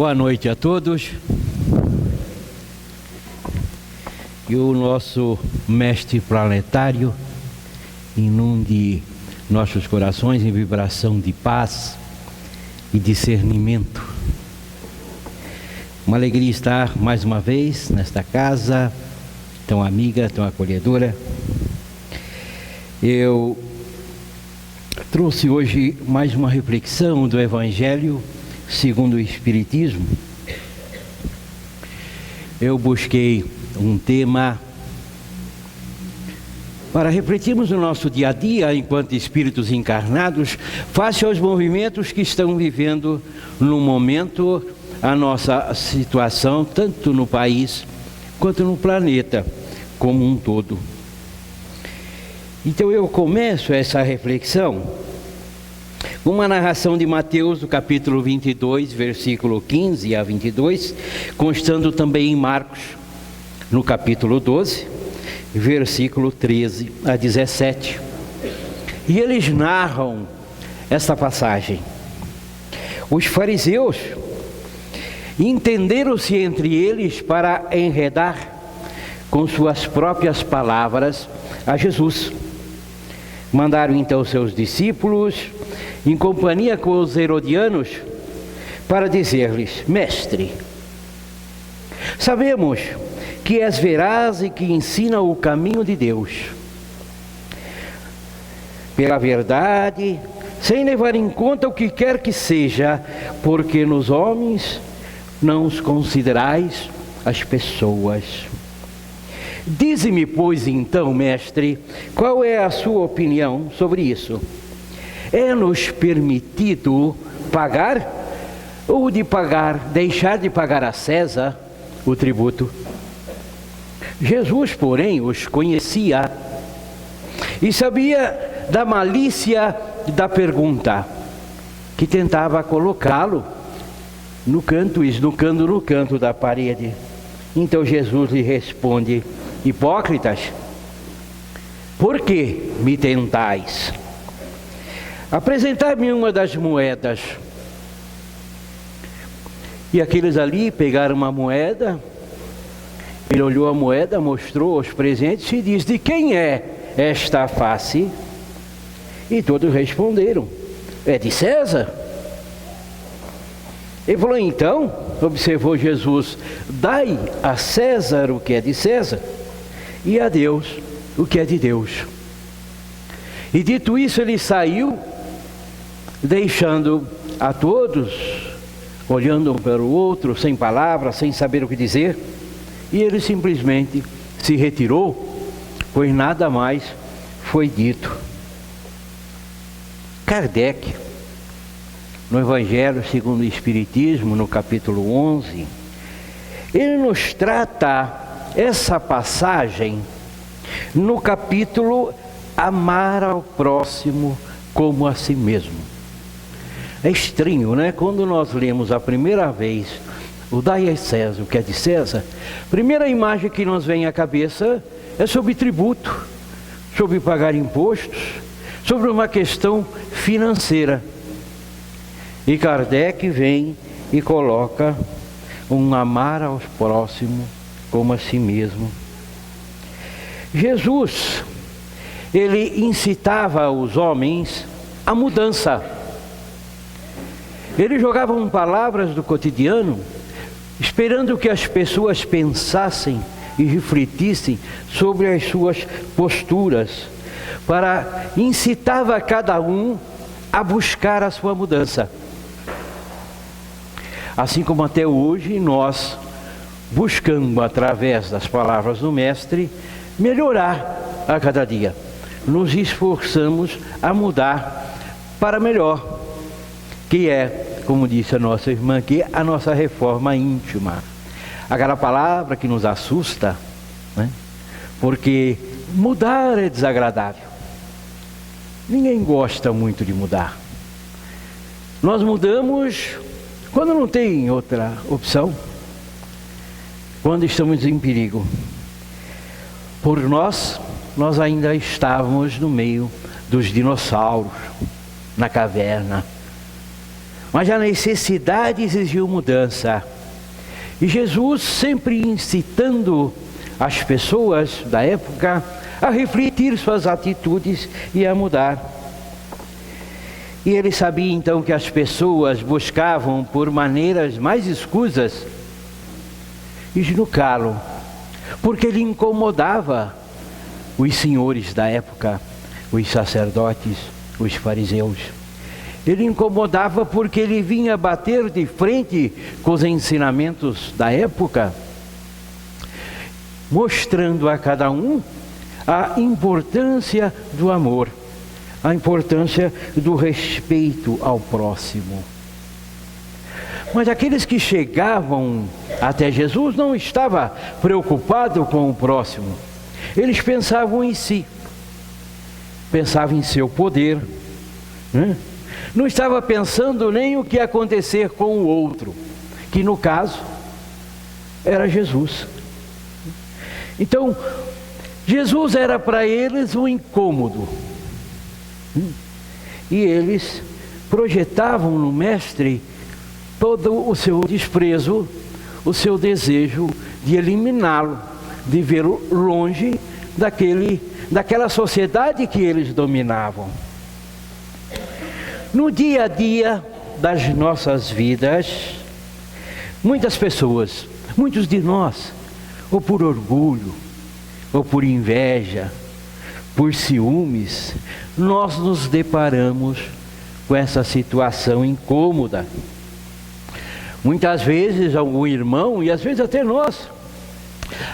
Boa noite a todos. Que o nosso mestre planetário inunde nossos corações em vibração de paz e discernimento. Uma alegria estar mais uma vez nesta casa tão amiga, tão acolhedora. Eu trouxe hoje mais uma reflexão do Evangelho segundo o Espiritismo. Eu busquei um tema para refletirmos no nosso dia a dia, enquanto espíritos encarnados, face aos movimentos que estão vivendo no momento a nossa situação, tanto no país quanto no planeta como um todo. Então eu começo essa reflexão com uma narração de Mateus, do capítulo 22, versículo 15 a 22, constando também em Marcos, no capítulo 12, versículo 13 a 17. E eles narram esta passagem. Os fariseus entenderam-se entre eles para enredar com suas próprias palavras a Jesus. Mandaram então seus discípulos, em companhia com os herodianos, para dizer-lhes: Mestre, sabemos que és veraz e que ensina o caminho de Deus pela verdade, sem levar em conta o que quer que seja, porque nos homens não os considerais as pessoas. Dize-me, pois, então, mestre, qual é a sua opinião sobre isso? É-nos permitido pagar ou deixar de pagar a César o tributo? Jesus, porém, os conhecia e sabia da malícia da pergunta, que tentava colocá-lo no canto da parede. Então Jesus lhe responde: Hipócritas, por que me tentais? Apresentai-me uma das moedas. E aqueles ali pegaram uma moeda. Ele olhou a moeda, mostrou os presentes e diz: de quem é esta face? E todos responderam: é de César. Ele falou: então, observou Jesus, dai a César o que é de César e a Deus o que é de Deus. E dito isso, ele saiu, deixando a todos olhando um para o outro, sem palavras, sem saber o que dizer, e ele simplesmente se retirou, pois nada mais foi dito. Kardec, no Evangelho segundo o Espiritismo, no capítulo 11, ele nos trata essa passagem no capítulo Amar ao próximo como a si mesmo. É estranho, né? Quando nós lemos a primeira vez o dai a César o que é de César, a primeira imagem que nos vem à cabeça é sobre tributo, sobre pagar impostos, sobre uma questão financeira. E Kardec vem e coloca um amar ao próximo como a si mesmo. Jesus, ele incitava os homens à mudança. Ele jogava palavras do cotidiano, esperando que as pessoas pensassem e refletissem sobre as suas posturas, incitava cada um a buscar a sua mudança. Assim como até hoje nós buscamos, através das palavras do Mestre, melhorar a cada dia. Nos esforçamos a mudar para melhor, que é, como disse a nossa irmã aqui, a nossa reforma íntima. Aquela palavra que nos assusta, né? Porque mudar é desagradável. Ninguém gosta muito de mudar. Nós mudamos quando não tem outra opção, quando estamos em perigo. Por nós ainda estávamos no meio dos dinossauros, na caverna. Mas a necessidade exigiu mudança. E Jesus sempre incitando as pessoas da época a refletir suas atitudes e a mudar. E ele sabia então que as pessoas buscavam por maneiras mais escusas esnucá-lo, porque ele incomodava os senhores da época, os sacerdotes, os fariseus. Ele incomodava porque ele vinha bater de frente com os ensinamentos da época, mostrando a cada um a importância do amor, a importância do respeito ao próximo. Mas aqueles que chegavam até Jesus não estavam preocupados com o próximo. Eles pensavam em si, pensavam em seu poder, né? Não estava pensando nem o que ia acontecer com o outro, que no caso era Jesus. Então, Jesus era para eles um incômodo. E eles projetavam no Mestre todo o seu desprezo, o seu desejo de eliminá-lo, de vê-lo longe daquela sociedade que eles dominavam. No dia a dia das nossas vidas, muitas pessoas, muitos de nós, ou por orgulho, ou por inveja, por ciúmes, nós nos deparamos com essa situação incômoda. Muitas vezes algum irmão, e às vezes até nós,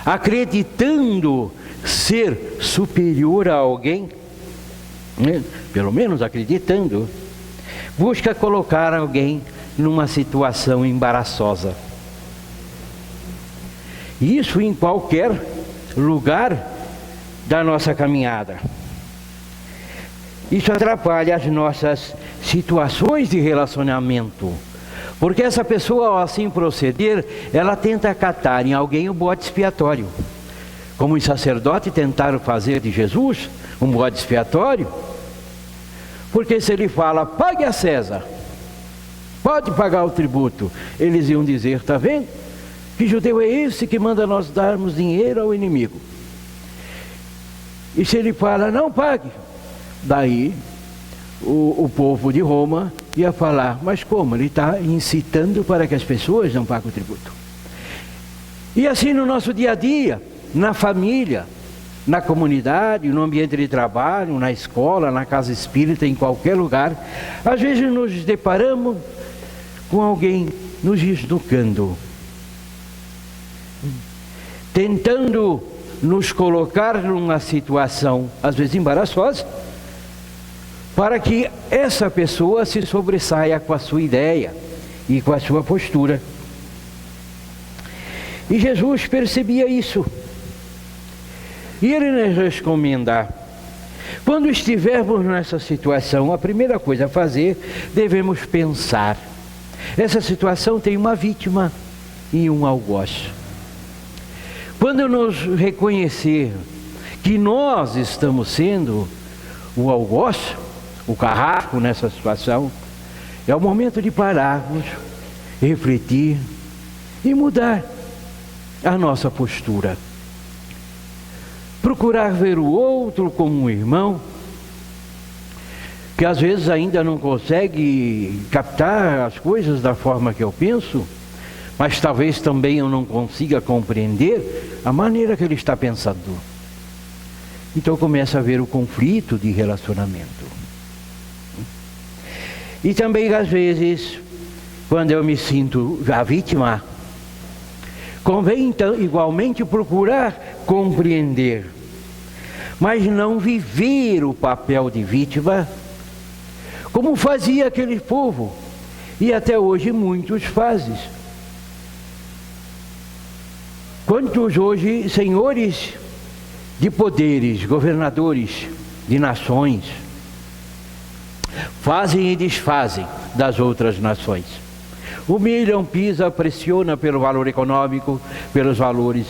acreditando ser superior a alguém, né? Pelo menos acreditando, busca colocar alguém numa situação embaraçosa. Isso em qualquer lugar da nossa caminhada. Isso atrapalha as nossas situações de relacionamento, porque essa pessoa, ao assim proceder, ela tenta acatar em alguém o bode expiatório, como os sacerdotes tentaram fazer de Jesus um bode expiatório. Porque se ele fala, pague a César, pode pagar o tributo, eles iam dizer, está vendo? Que judeu é esse que manda nós darmos dinheiro ao inimigo? E se ele fala, não pague, daí o povo de Roma ia falar, mas como? Ele está incitando para que as pessoas não paguem o tributo. E assim no nosso dia a dia, na família, na comunidade, no ambiente de trabalho, na escola, na casa espírita, em qualquer lugar, às vezes nos deparamos com alguém nos esnucando, tentando nos colocar numa situação, às vezes embaraçosa, para que essa pessoa se sobressaia com a sua ideia e com a sua postura. E Jesus percebia isso. E ele nos recomenda, quando estivermos nessa situação, a primeira coisa a fazer, devemos pensar. Essa situação tem uma vítima e um algoz. Quando nos reconhecer que nós estamos sendo o algoz, o carrasco nessa situação, é o momento de pararmos, refletir e mudar a nossa postura. Procurar ver o outro como um irmão, que às vezes ainda não consegue captar as coisas da forma que eu penso, mas talvez também eu não consiga compreender a maneira que ele está pensando. Então começa a haver o conflito de relacionamento. E também às vezes, quando eu me sinto a vítima, convém então igualmente procurar compreender, mas não viver o papel de vítima, como fazia aquele povo, e até hoje muitos fazem. Quantos hoje senhores de poderes, governadores de nações, fazem e desfazem das outras nações. Humilham, pisam, pressionam pelo valor econômico, pelos valores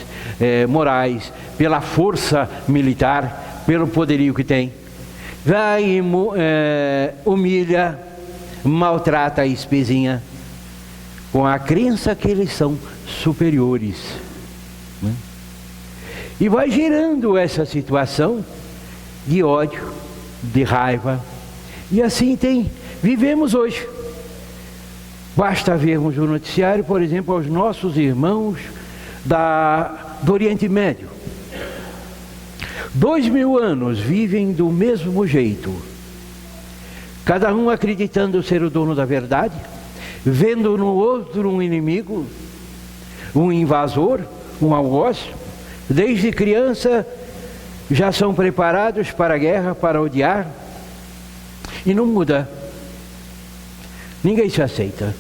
morais, pela força militar, pelo poderio que tem. Vai e humilha, maltrata a espezinha com a crença que eles são superiores, né? E vai gerando essa situação de ódio, de raiva, e assim vivemos hoje. Basta vermos o noticiário, por exemplo, aos nossos irmãos do Oriente Médio. 2000 anos vivem do mesmo jeito, cada um acreditando ser o dono da verdade, vendo no outro um inimigo, um invasor, um algoz. Desde criança já são preparados para a guerra, para odiar, e não muda. Ninguém se aceita.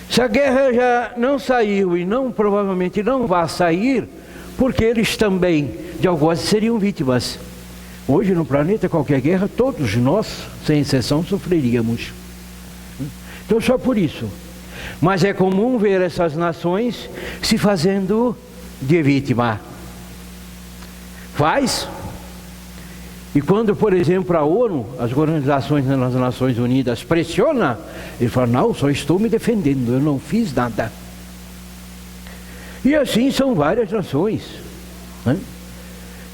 Se a guerra já não saiu e provavelmente não vai sair, porque eles também, de algoz, seriam vítimas. Hoje no planeta, qualquer guerra, todos nós, sem exceção, sofreríamos. Então só por isso. Mas é comum ver essas nações se fazendo de vítima. Faz. E quando, por exemplo, a ONU, as organizações das Nações Unidas, pressiona, ele fala, não, só estou me defendendo, eu não fiz nada. E assim são várias nações, né?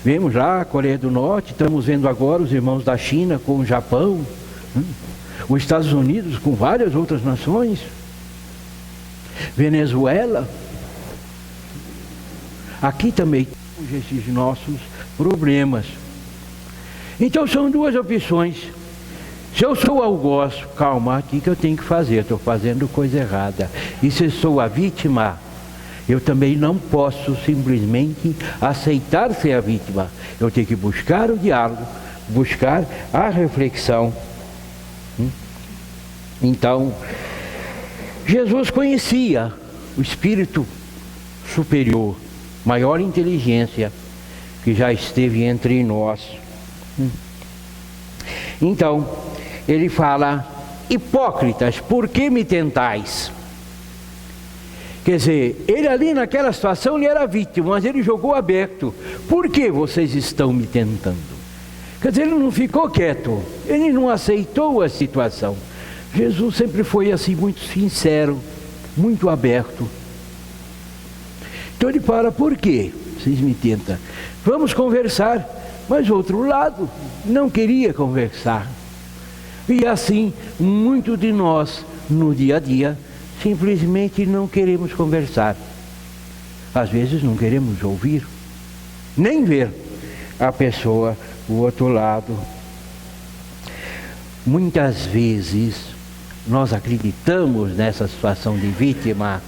Vemos lá a Coreia do Norte, estamos vendo agora os irmãos da China com o Japão, né? Os Estados Unidos com várias outras nações, Venezuela. Aqui também temos esses nossos problemas. Então são duas opções. Se eu sou algoz, calma, o que eu tenho que fazer? Estou fazendo coisa errada. E se sou a vítima, eu também não posso simplesmente aceitar ser a vítima. Eu tenho que buscar o diálogo, buscar a reflexão. Então, Jesus conhecia o espírito superior, maior inteligência, que já esteve entre nós. Então, ele fala, hipócritas, por que me tentais? Quer dizer, ele ali naquela situação, ele era vítima, mas ele jogou aberto. Por que vocês estão me tentando? Quer dizer, ele não ficou quieto, ele não aceitou a situação. Jesus sempre foi assim, muito sincero, muito aberto. Então ele fala, por quê vocês me tentam? Vamos conversar. Mas o outro lado não queria conversar. E assim, muito de nós, no dia a dia, simplesmente não queremos conversar. Às vezes não queremos ouvir, nem ver a pessoa, o outro lado. Muitas vezes, nós acreditamos nessa situação de vítima,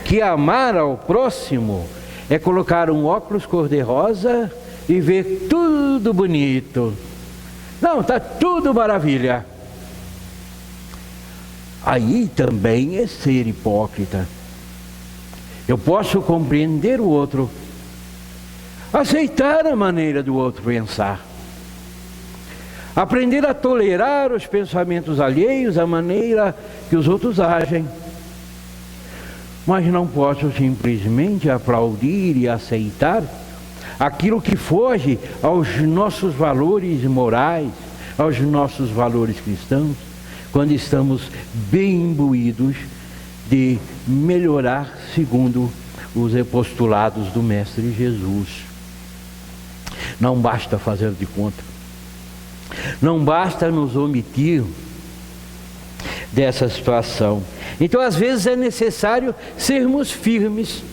que amar ao próximo é colocar um óculos cor-de-rosa e ver tudo bonito. Não, está tudo maravilha. Aí também é ser hipócrita. Eu posso compreender o outro, aceitar a maneira do outro pensar, aprender a tolerar os pensamentos alheios, a maneira que os outros agem. Mas não posso simplesmente aplaudir e aceitar aquilo que foge aos nossos valores morais, aos nossos valores cristãos, quando estamos bem imbuídos de melhorar segundo os postulados do Mestre Jesus. Não basta fazer de conta, não basta nos omitir dessa situação. Então, às vezes é necessário sermos firmes.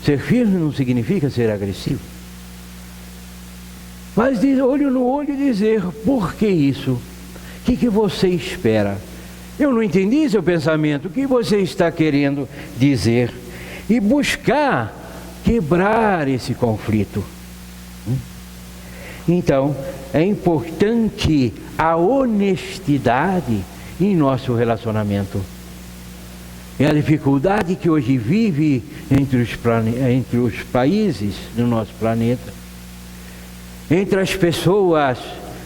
Ser firme não significa ser agressivo, mas de olho no olho dizer, por que isso? O que você espera? Eu não entendi seu pensamento, o que você está querendo dizer? E buscar quebrar esse conflito. Então, é importante a honestidade em nosso relacionamento. É a dificuldade que hoje vive entre os países do nosso planeta, entre as pessoas,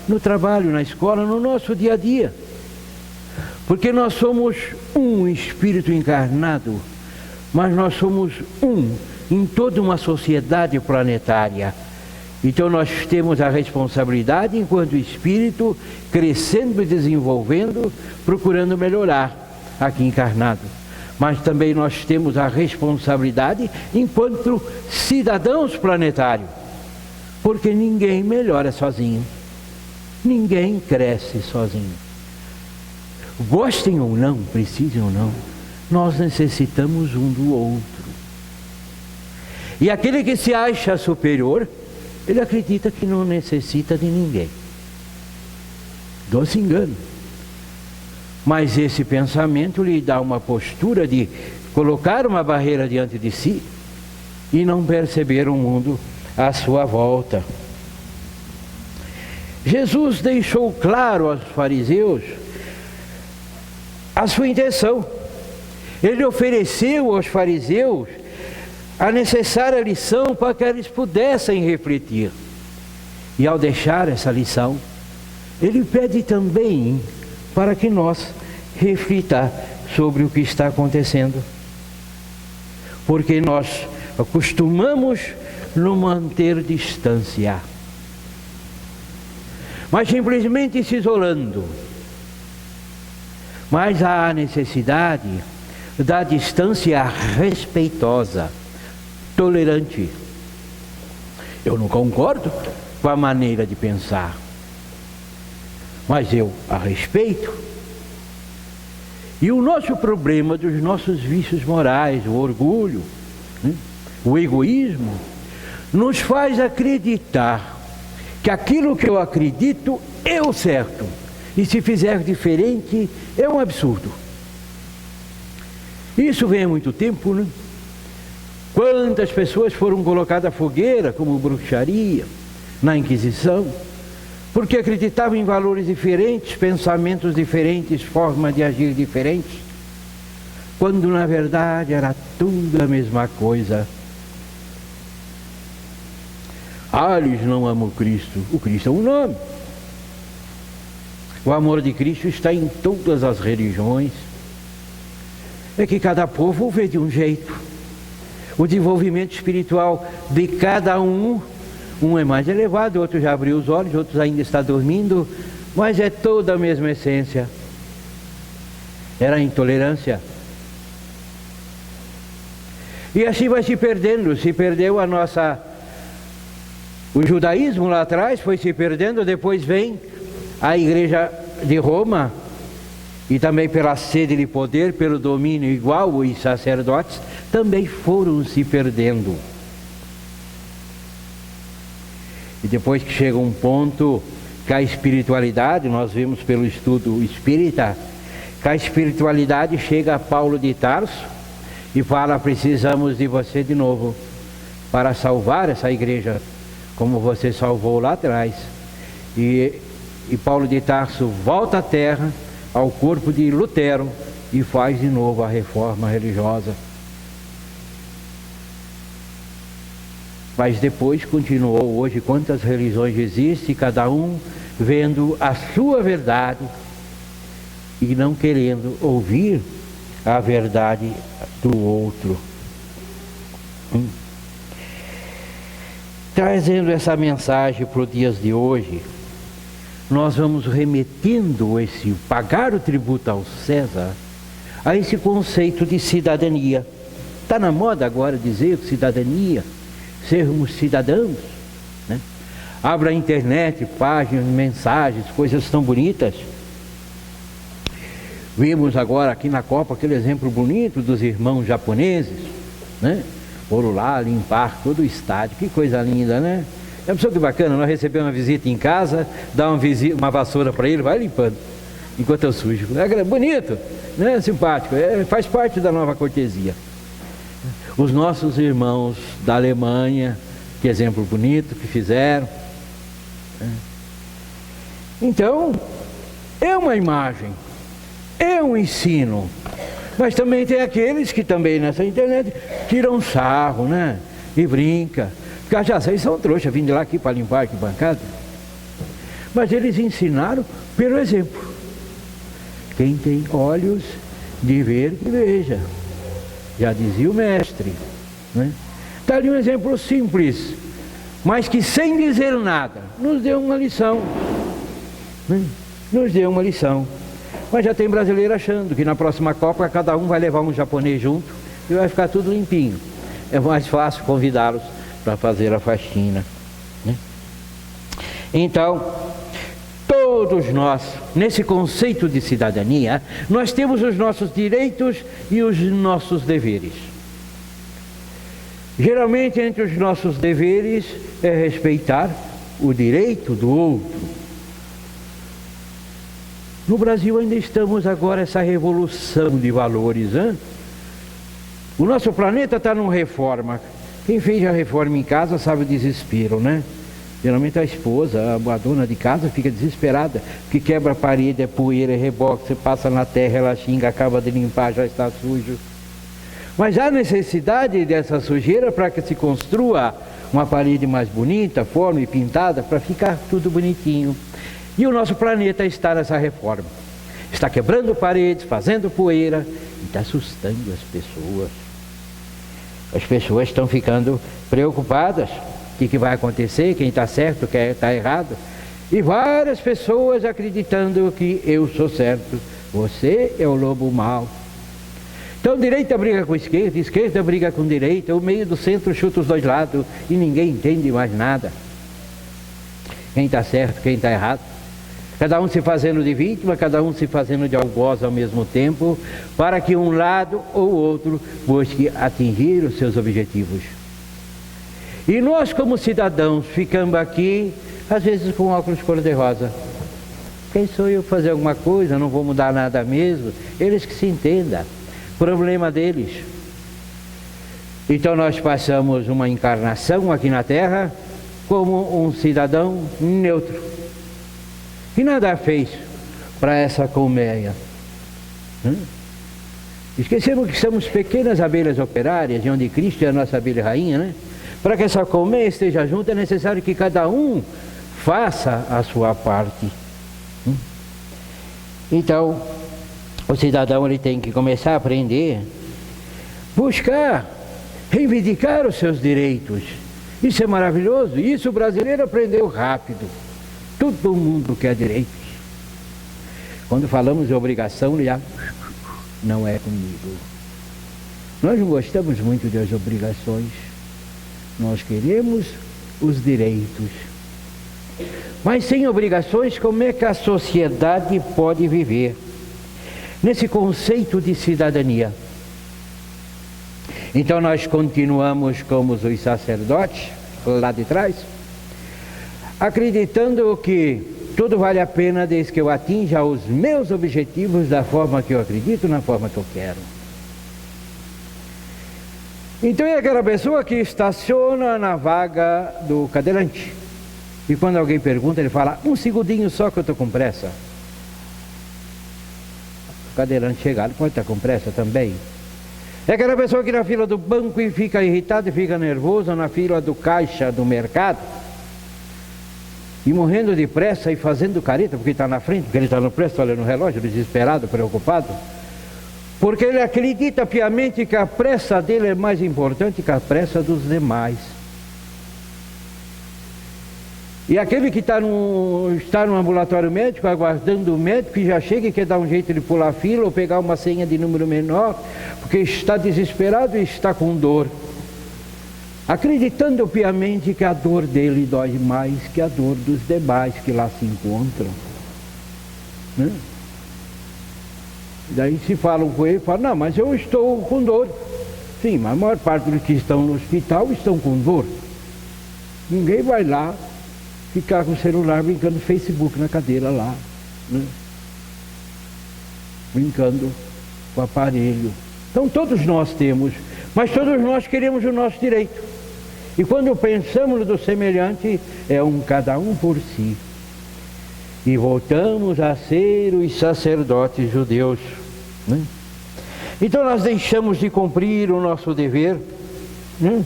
no trabalho, na escola, no nosso dia a dia. Porque nós somos um espírito encarnado, mas nós somos um em toda uma sociedade planetária Então nós temos a responsabilidade, enquanto espírito, crescendo e desenvolvendo, procurando melhorar aqui encarnado. Mas também nós temos a responsabilidade enquanto cidadãos planetários, porque ninguém melhora sozinho, ninguém cresce sozinho. Gostem ou não, precisem ou não, nós necessitamos um do outro. E aquele que se acha superior, ele acredita que não necessita de ninguém. Doce engano. Mas esse pensamento lhe dá uma postura de colocar uma barreira diante de si e não perceber o mundo à sua volta. Jesus deixou claro aos fariseus a sua intenção. Ele ofereceu aos fariseus a necessária lição para que eles pudessem refletir. E ao deixar essa lição, ele pede também para que nós reflita sobre o que está acontecendo. Porque nós acostumamos nos manter distância, mas simplesmente se isolando. Mas há a necessidade da distância respeitosa, tolerante. Eu não concordo com a maneira de pensar, mas eu a respeito. E o nosso problema dos nossos vícios morais, o orgulho, né, o egoísmo, nos faz acreditar que aquilo que eu acredito é o certo, e se fizer diferente é um absurdo. Isso vem há muito tempo, né? Quantas pessoas foram colocadas à fogueira como bruxaria na Inquisição, porque acreditavam em valores diferentes, pensamentos diferentes, formas de agir diferentes, quando na verdade era tudo a mesma coisa. Eles não amam Cristo. O Cristo é um nome. O amor de Cristo está em todas as religiões. É que cada povo vê de um jeito. O desenvolvimento espiritual de cada um é mais elevado, outro já abriu os olhos, outros ainda está dormindo, mas é toda a mesma essência. Era a intolerância. E assim vai se perdendo. Se perdeu o judaísmo lá atrás, foi se perdendo, depois vem a igreja de Roma, e também pela sede de poder, pelo domínio igual, os sacerdotes também foram se perdendo. E depois que chega um ponto que a espiritualidade, nós vemos pelo estudo espírita, que a espiritualidade chega a Paulo de Tarso e fala: precisamos de você de novo para salvar essa igreja, como você salvou lá atrás. E Paulo de Tarso volta à terra, ao corpo de Lutero, e faz de novo a reforma religiosa. Mas depois continuou. Hoje quantas religiões existem, cada um vendo a sua verdade e não querendo ouvir a verdade do outro. Trazendo essa mensagem para os dias de hoje, nós vamos remetendo esse pagar o tributo ao César a esse conceito de cidadania. Está na moda agora dizer cidadania, sermos cidadãos, né? Abra a internet, páginas, mensagens, coisas tão bonitas. Vimos agora aqui na Copa aquele exemplo bonito dos irmãos japoneses, né? Foram lá limpar todo o estádio, que coisa linda, né? É pessoa que bacana, nós recebemos uma visita em casa, dá uma vassoura para ele, vai limpando, enquanto eu sujo. É bonito, né? Simpático, faz parte da nova cortesia. Os nossos irmãos da Alemanha, que exemplo bonito que fizeram. Então, é uma imagem, é um ensino. Mas também tem aqueles que também nessa internet tiram sarro, né? E brinca. Porque já vocês são trouxa, vindo de lá aqui para limpar aqui bancada. Mas eles ensinaram pelo exemplo. Quem tem olhos de ver, que veja. Já dizia o mestre, né? Está ali um exemplo simples. mas que sem dizer nada, nos deu uma lição. Nos deu uma lição. Mas já tem brasileiro achando que na próxima Copa cada um vai levar um japonês junto e vai ficar tudo limpinho. É mais fácil convidá-los para fazer a faxina, né? Então, todos nós, nesse conceito de cidadania, nós temos os nossos direitos e os nossos deveres. Geralmente, entre os nossos deveres é respeitar o direito do outro. No Brasil ainda estamos agora essa revolução de valores, hein? O nosso planeta está numa reforma. Quem fez a reforma em casa sabe o desespero, né? Geralmente a esposa, a dona de casa fica desesperada, porque quebra a parede, é poeira, é reboque, você passa na terra, ela xinga, acaba de limpar, já está sujo. Mas há necessidade dessa sujeira para que se construa uma parede mais bonita, forma e pintada, para ficar tudo bonitinho. E o nosso planeta está nessa reforma. Está quebrando paredes, fazendo poeira, e está assustando as pessoas. As pessoas estão ficando preocupadas. O que vai acontecer, quem está certo, quem está errado. E várias pessoas acreditando que eu sou certo, você é o lobo mau. Então direita briga com esquerda, esquerda briga com direita, o meio do centro chuta os dois lados e ninguém entende mais nada. Quem está certo, quem está errado. Cada um se fazendo de vítima, cada um se fazendo de algoz ao mesmo tempo, para que um lado ou outro busque atingir os seus objetivos. E nós como cidadãos ficamos aqui, às vezes com óculos cor-de-rosa. Quem sou eu fazer alguma coisa? Não vou mudar nada mesmo. Eles que se entendam. Problema deles. Então nós passamos uma encarnação aqui na Terra como um cidadão neutro. E nada fez para essa colmeia. Esquecemos que somos pequenas abelhas operárias, de onde Cristo é a nossa abelha rainha, né? Para que essa colmeia esteja junta é necessário que cada um faça a sua parte. Então, o cidadão ele tem que começar a aprender, buscar, reivindicar os seus direitos. Isso é maravilhoso, isso o brasileiro aprendeu rápido. Todo mundo quer direitos. Quando falamos de obrigação, já não é comigo. Nós não gostamos muito das obrigações. Nós queremos os direitos. Mas sem obrigações, como é que a sociedade pode viver? Nesse conceito de cidadania. Então nós continuamos como os sacerdotes, lá de trás, acreditando que tudo vale a pena desde que eu atinja os meus objetivos da forma que eu acredito, na forma que eu quero. Então é aquela pessoa que estaciona na vaga do cadeirante. E quando alguém pergunta, ele fala, um segundinho só que eu estou com pressa. O cadeirante chega, ele pode estar com pressa também. É aquela pessoa que na fila do banco e fica irritado e fica nervoso, na fila do caixa do mercado, e morrendo de pressa e fazendo careta, porque está na frente, porque ele está no preço, olha no relógio, desesperado, preocupado. Porque ele acredita piamente que a pressa dele é mais importante que a pressa dos demais. E aquele que está no ambulatório médico, aguardando o médico, que já chega e quer dar um jeito de pular a fila ou pegar uma senha de número menor, porque está desesperado e está com dor. Acreditando piamente que a dor dele dói mais que a dor dos demais que lá se encontram. Né? Daí se falam com ele, falam, não, mas eu estou com dor. Sim, mas a maior parte dos que estão no hospital estão com dor. Ninguém vai lá ficar com o celular brincando no Facebook na cadeira lá, né? Brincando com o aparelho. Então todos nós temos, mas todos nós queremos o nosso direito. E quando pensamos do semelhante, é cada um por si. E voltamos a ser os sacerdotes judeus, né? Então nós deixamos de cumprir o nosso dever, né?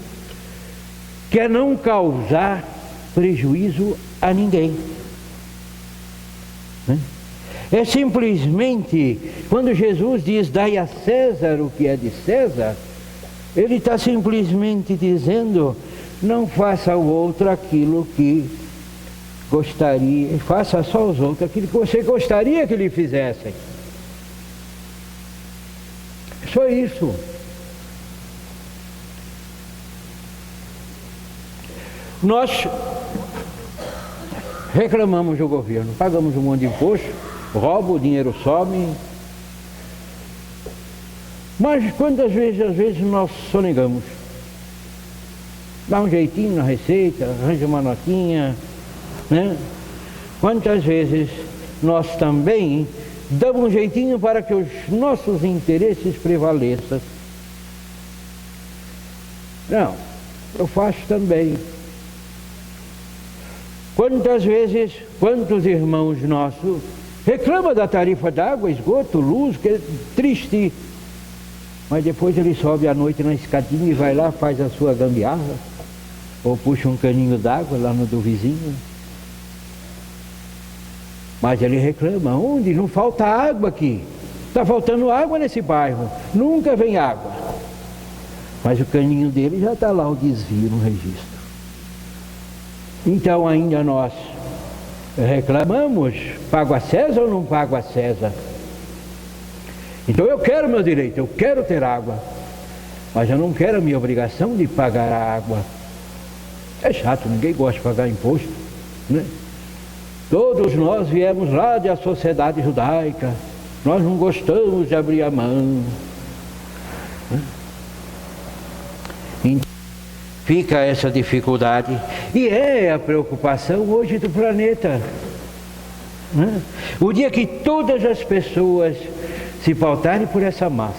Que é não causar prejuízo a ninguém, né? É simplesmente, quando Jesus diz, dai a César o que é de César, ele está simplesmente dizendo, não faça ao outro aquilo que gostaria, faça só aos outros aquilo que você gostaria que lhe fizessem. Só isso. Nós reclamamos do governo, pagamos um monte de imposto, rouba, o dinheiro some. Mas quantas vezes, às vezes, nós sonegamos? Dá um jeitinho na receita, arranja uma notinha, né? Quantas vezes nós também damos um jeitinho para que os nossos interesses prevaleçam? Não, eu faço também. Quantas vezes, quantos irmãos nossos reclamam da tarifa d'água, esgoto, luz, que é triste, mas depois ele sobe à noite na escadinha e vai lá, faz a sua gambiarra, ou puxa um caninho d'água lá no do vizinho. Mas ele reclama, onde? Não falta água aqui. Está faltando água nesse bairro, nunca vem água. Mas o caninho dele já está lá, o desvio no registro. Então ainda nós reclamamos, pago a César ou não pago a César? Então eu quero meu direito, eu quero ter água, mas eu não quero a minha obrigação de pagar a água. É chato, ninguém gosta de pagar imposto, né? Todos nós viemos lá da sociedade judaica, nós não gostamos de abrir a mão, né? Então, fica essa dificuldade, e é a preocupação hoje do planeta, né? O dia que todas as pessoas se pautarem por essa massa,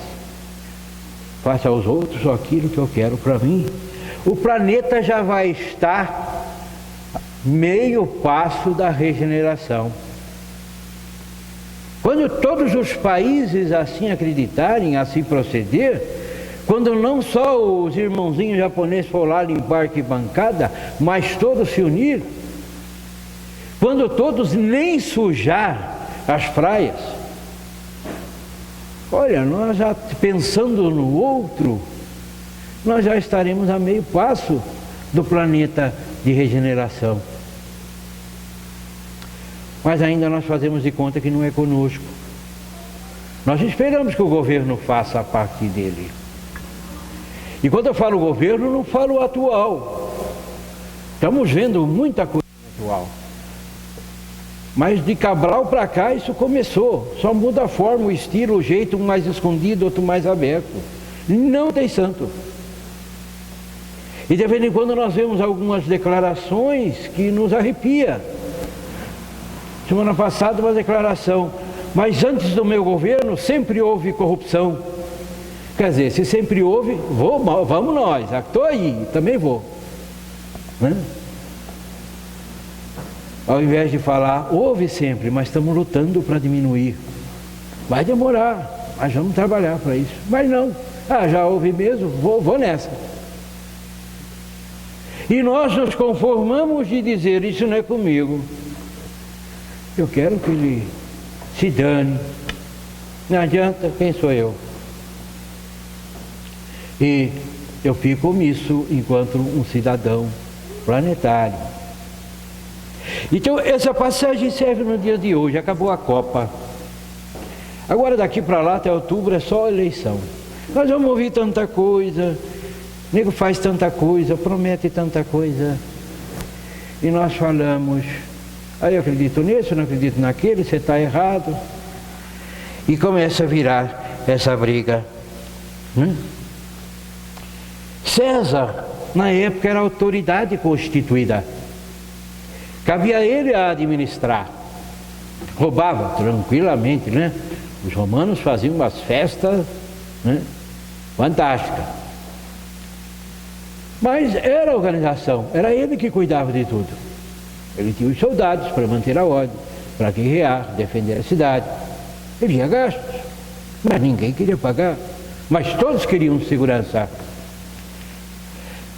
faça aos outros aquilo que eu quero para mim, o planeta já vai estar meio passo da regeneração. Quando todos os países assim acreditarem, assim proceder, quando não só os irmãozinhos japoneses for lá limpar a arquibancada, mas todos se unir, quando todos nem sujar as praias, olha, nós já pensando no outro, nós já estaremos a meio passo do planeta de regeneração. Mas ainda nós fazemos de conta que não é conosco. Nós esperamos que o governo faça a parte dele. E quando eu falo governo, não falo o atual. Estamos vendo muita coisa atual. Mas de Cabral para cá isso começou. Só muda a forma, o estilo, o jeito, um mais escondido, outro mais aberto. Não tem santo. E de vez em quando nós vemos algumas declarações que nos arrepia. Semana passada uma declaração, mas antes do meu governo sempre houve corrupção. Quer dizer, se sempre houve, vamos nós, estou aí, também vou, né? Ao invés de falar, houve sempre, mas estamos lutando para diminuir. Vai demorar, mas vamos trabalhar para isso. Mas não, já houve mesmo, vou nessa. E nós nos conformamos de dizer, isso não é comigo. Eu quero que ele se dane. Não adianta, quem sou eu? E eu fico omisso enquanto um cidadão planetário. Então essa passagem serve no dia de hoje, acabou a Copa. Agora daqui para lá até outubro é só eleição. Nós vamos ouvir tanta coisa, o nego faz tanta coisa, promete tanta coisa. E nós falamos, aí eu acredito nisso, não acredito naquele, você está errado. E começa a virar essa briga, né? César, na época, era autoridade constituída. Cabia a ele a administrar. Roubava tranquilamente, né? Os romanos faziam umas festas, né, fantásticas. Mas era a organização, era ele que cuidava de tudo. Ele tinha os soldados para manter a ordem, para guerrear, defender a cidade. Ele tinha gastos, mas ninguém queria pagar. Mas todos queriam segurança.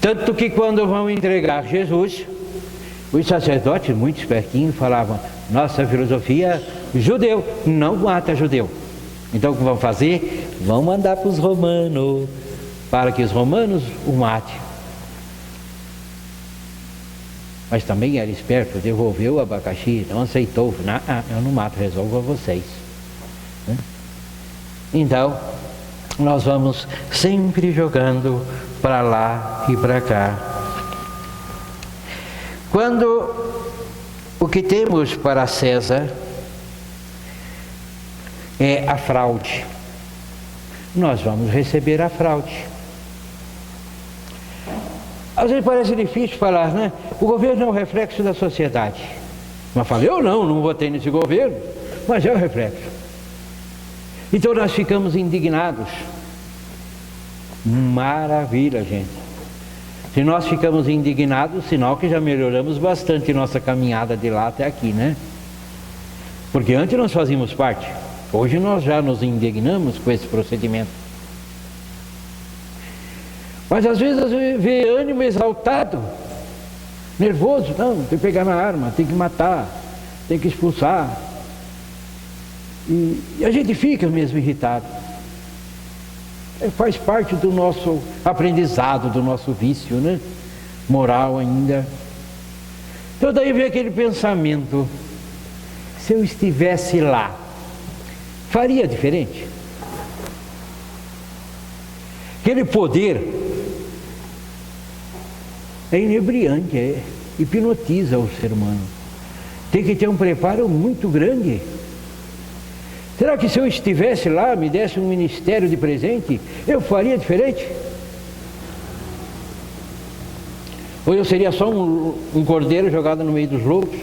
Tanto que quando vão entregar Jesus, os sacerdotes, muito espertinhos, falavam, nossa filosofia, judeu, não mata judeu. Então o que vão fazer? Vão mandar para os romanos, para que os romanos o matem. Mas também era esperto, devolveu o abacaxi, não aceitou. Não, eu não mato, resolvo a vocês. Então, nós vamos sempre jogando para lá e para cá. Quando o que temos para César é a fraude, nós vamos receber a fraude. Às vezes parece difícil falar, né? O governo é o reflexo da sociedade. Mas falei, eu não votei nesse governo, mas é o reflexo. Então nós ficamos indignados. Maravilha, gente. Se nós ficamos indignados, sinal que já melhoramos bastante nossa caminhada de lá até aqui, né? Porque antes nós fazíamos parte. Hoje nós já nos indignamos com esse procedimento. Mas às vezes vê ânimo exaltado, nervoso, não, tem que pegar na arma, tem que matar, tem que expulsar. E a gente fica mesmo irritado. Faz parte do nosso aprendizado, do nosso vício, né? Moral ainda. Então daí vem aquele pensamento, se eu estivesse lá, faria diferente? Aquele poder é inebriante, hipnotiza o ser humano. Tem que ter um preparo muito grande. Será que se eu estivesse lá, me desse um ministério de presente, eu faria diferente? Ou eu seria só um cordeiro jogado no meio dos lobos?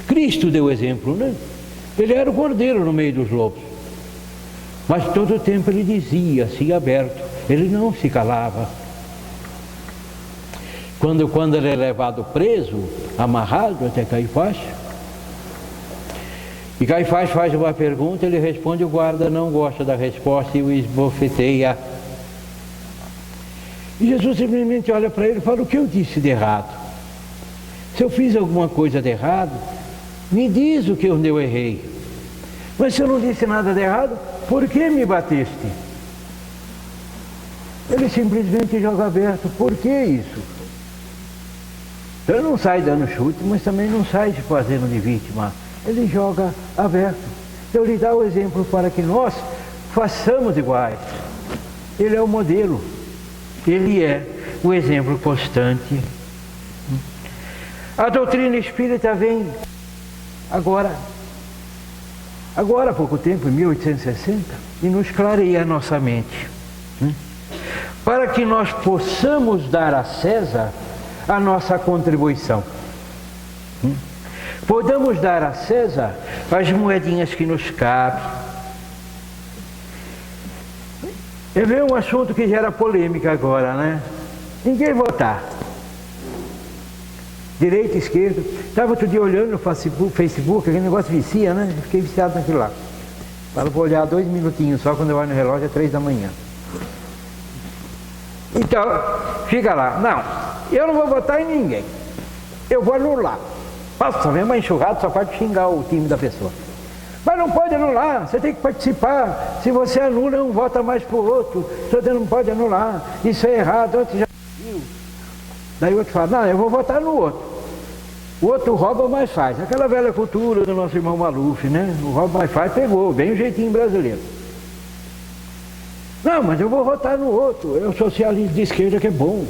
Cristo deu exemplo, né? Ele era o cordeiro no meio dos lobos. Mas todo o tempo ele dizia, assim aberto, ele não se calava. Quando ele é levado preso, amarrado até Caifás, e Caifás faz uma pergunta, ele responde, o guarda não gosta da resposta e o esbofeteia. E Jesus simplesmente olha para ele e fala, o que eu disse de errado? Se eu fiz alguma coisa de errado, me diz o que eu errei. Mas se eu não disse nada de errado, por que me bateste? Ele simplesmente joga aberto, por que isso? Então ele não sai dando chute, mas também não sai se fazendo de vítima. Ele joga aberto. Então ele dá o exemplo para que nós façamos iguais. Ele é o modelo. Ele é o exemplo constante. A doutrina espírita vem agora há pouco tempo, em 1860, e nos clareia a nossa mente. Para que nós possamos dar a César a nossa contribuição. Podemos dar a César as moedinhas que nos cabem. Eu vejo um assunto que gera polêmica agora, né? Ninguém votar. Direita, esquerda. Estava outro dia olhando no Facebook, aquele negócio vicia, né? Eu fiquei viciado naquilo lá. Para olhar 2 minutinhos só, quando eu olho no relógio é 3 da manhã. Então, fica lá. Não, eu não vou votar em ninguém. Eu vou anular. Nossa, vem uma enxurrada, só pode xingar o time da pessoa. Mas não pode anular, você tem que participar. Se você anula, não vota mais para o outro. Você não pode anular. Isso é errado, outro já viu. Daí o outro fala, não, eu vou votar no outro. O outro rouba, mas faz. Aquela velha cultura do nosso irmão Maluf, né? O rouba, mas faz, pegou, bem o jeitinho brasileiro. Não, mas eu vou votar no outro. É o socialismo de esquerda que é bom.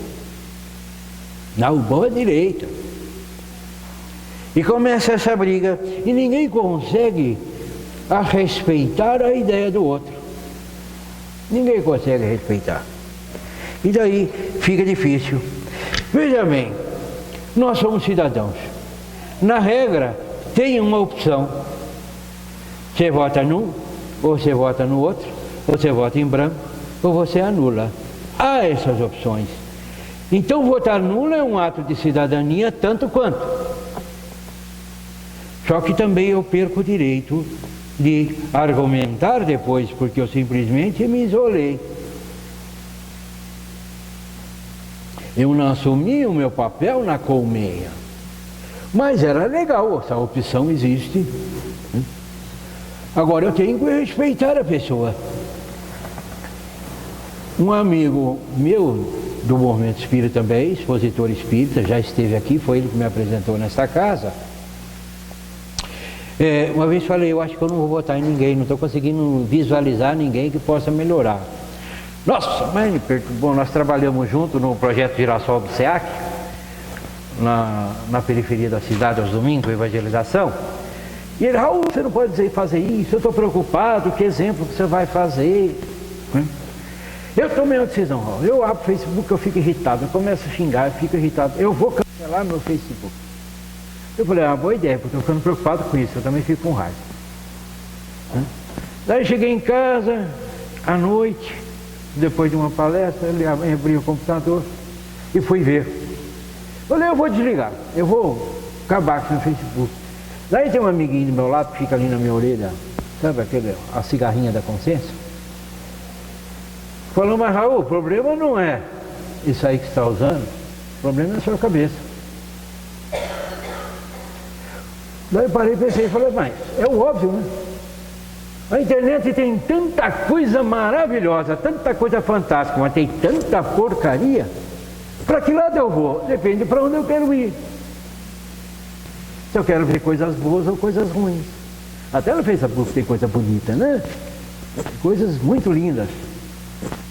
Não, o bom é direita. E começa essa briga. E ninguém consegue respeitar a ideia do outro. Ninguém consegue respeitar. E daí fica difícil. Veja bem, nós somos cidadãos. Na regra, tem uma opção. Você vota num, ou você vota no outro, ou você vota em branco, ou você anula. Há essas opções. Então votar nulo é um ato de cidadania tanto quanto. Só que também eu perco o direito de argumentar depois, porque eu simplesmente me isolei. Eu não assumi o meu papel na colmeia. Mas era legal, essa opção existe. Agora eu tenho que respeitar a pessoa. Um amigo meu do movimento espírita também, expositor espírita, já esteve aqui, foi ele que me apresentou nesta casa. Uma vez falei, eu acho que eu não vou votar em ninguém, não estou conseguindo visualizar ninguém que possa melhorar. Nossa, mas me perturbou, nós trabalhamos junto no projeto Girassol do SEAC, na periferia da cidade aos domingos, evangelização. E ele, Raul, você não pode fazer isso, eu estou preocupado, que exemplo que você vai fazer? Eu tomei uma decisão, Raul, eu abro o Facebook, eu fico irritado, eu começo a xingar, eu fico irritado, eu vou cancelar meu Facebook. Eu falei, boa ideia, porque eu estou ficando preocupado com isso, eu também fico com raiva. Daí cheguei em casa, à noite, depois de uma palestra, ele abri o computador e fui ver. Falei, eu vou desligar, eu vou acabar com o Facebook. Daí tem um amiguinho do meu lado que fica ali na minha orelha, sabe a cigarrinha da consciência? Falou, mas Raul, o problema não é isso aí que você está usando, o problema é a sua cabeça. Daí eu parei e pensei, falei, mas é o óbvio, né? A internet tem tanta coisa maravilhosa, tanta coisa fantástica, mas tem tanta porcaria. Para que lado eu vou? Depende para onde eu quero ir. Se eu quero ver coisas boas ou coisas ruins. Até no Facebook tem coisa bonita, né? Coisas muito lindas.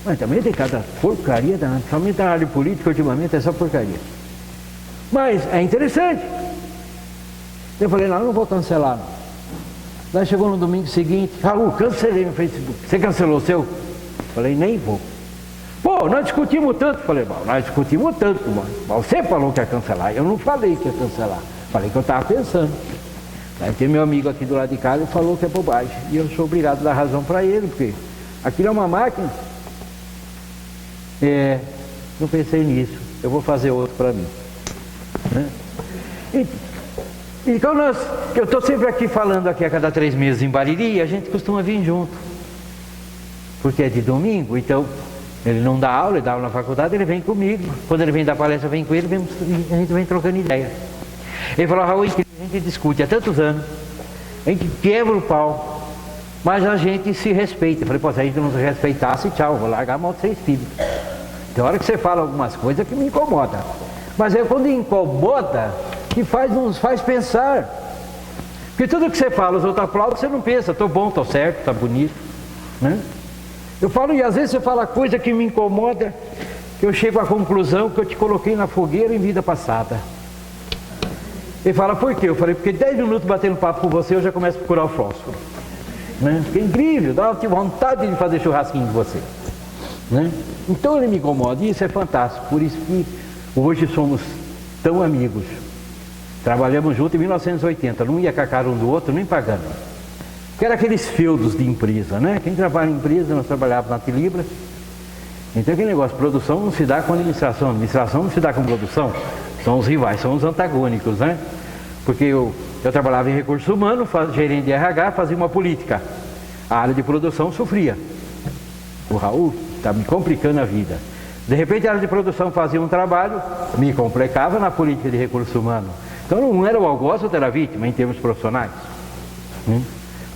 Mas também tem cada porcaria, principalmente na área política, ultimamente é só porcaria. Mas é interessante. Eu falei, não vou cancelar não. Daí chegou no domingo seguinte, Raul, cancelei no Facebook. Você cancelou o seu? Falei, nem vou. Pô, nós discutimos tanto. Falei, nós discutimos tanto, mano. Você falou que ia cancelar, eu não falei que ia cancelar. Falei que eu estava pensando. Aí tem meu amigo aqui do lado de casa e falou que é bobagem. E eu sou obrigado a dar razão para ele, porque aquilo é uma máquina. Não pensei nisso. Eu vou fazer outro para mim. Né? Então eu estou sempre aqui falando aqui a cada 3 meses em Bariri, e a gente costuma vir junto. Porque é de domingo, então ele não dá aula, ele dá aula na faculdade, ele vem comigo. Quando ele vem dar palestra, eu venho com ele, a gente vem trocando ideia. Ele falou, Raul, a gente discute há tantos anos, a gente quebra o pau, mas a gente se respeita. Eu falei, pô, se a gente não se respeitasse, tchau, vou largar a mão de ser espírito. Tem hora que você fala algumas coisas que me incomodam. Mas é quando incomoda que nos faz pensar. Porque tudo que você fala, os outros aplaudem, você não pensa, estou bom, estou certo, está bonito. Né? Eu falo, e às vezes você fala coisa que me incomoda, que eu chego à conclusão que eu te coloquei na fogueira em vida passada. Ele fala, por quê? Eu falei, porque 10 minutos batendo papo com você, eu já começo a procurar o fósforo. Né? Que é incrível, dá vontade de fazer churrasquinho de você. Né? Então ele me incomoda, e isso é fantástico, por isso que hoje somos tão amigos. Trabalhamos juntos em 1980, não ia com a cara um do outro, nem pagando. Que era aqueles feudos de empresa, né? Quem trabalha em empresa, nós trabalhávamos na Tilibra. Então aquele negócio, produção não se dá com administração não se dá com produção. São os rivais, são os antagônicos, né? Porque eu trabalhava em recursos humanos, gerente de RH, fazia uma política. A área de produção sofria. O Raul está me complicando a vida. De repente a área de produção fazia um trabalho, me complicava na política de recursos humanos. Então não era o algoz ou era a vítima em termos profissionais.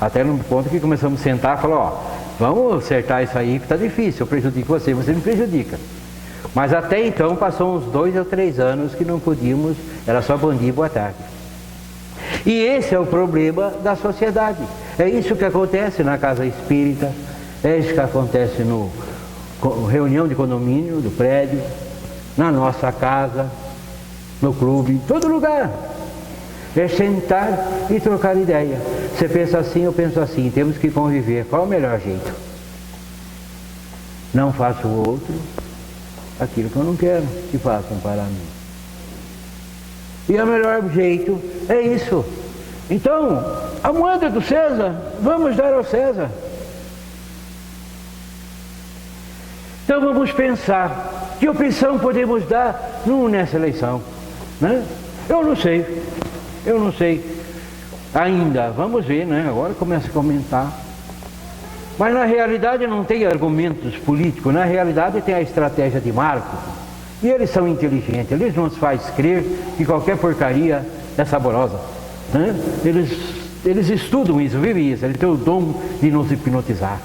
Até no ponto que começamos a sentar e falar, vamos acertar isso aí que está difícil, eu prejudico você me prejudica. Mas até então passou uns 2 ou 3 anos que não podíamos, era só bom dia, boa tarde. E esse é o problema da sociedade. É isso que acontece na casa espírita, é isso que acontece no reunião de condomínio, do prédio, na nossa casa, no clube, em todo lugar. É sentar e trocar ideia. Você pensa assim, eu penso assim, temos que conviver. Qual é o melhor jeito? Não faço o outro aquilo que eu não quero que façam para mim. E o melhor jeito é isso. Então, a moeda do César, vamos dar ao César. Então vamos pensar, que opção podemos dar nessa eleição? Né? Eu não sei ainda, vamos ver, né? Agora começa a comentar. Mas na realidade não tem argumentos políticos, na realidade tem a estratégia de marketing. E eles são inteligentes, eles nos fazem crer que qualquer porcaria é saborosa. Né? Eles estudam isso, vivem isso, eles têm o dom de nos hipnotizar.